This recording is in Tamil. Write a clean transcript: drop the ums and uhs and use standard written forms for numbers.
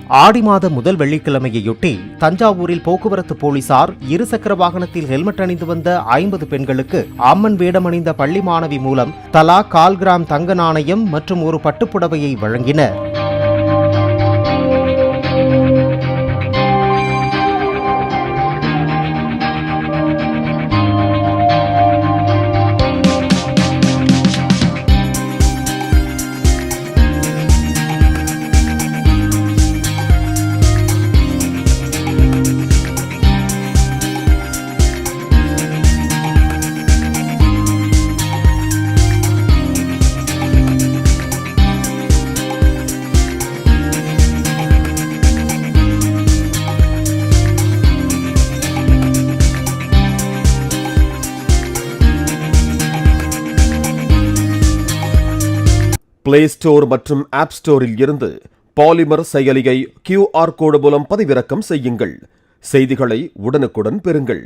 ஆடி மாத முதல் வெள்ளிக்கிழமையொட்டி தஞ்சாவூரில் போக்குவரத்து போலீசார் இருசக்கர வாகனத்தில் ஹெல்மெட் அணிந்து வந்த 50 பெண்களுக்கு அம்மன் வேடமணிந்த பள்ளி மாணவி மூலம் தலா 1/4 கிராம் தங்க நாணயம் மற்றும் ஒரு பட்டுப்புடவையை வழங்கினர். பிளே ஸ்டோர் மற்றும் ஆப் ஸ்டோரில் இருந்து பாலிமர் செயலியை QR கோடு மூலம் பதிவிறக்கம் செய்யுங்கள். செய்திகளை உடனுக்குடன் பெறுங்கள்.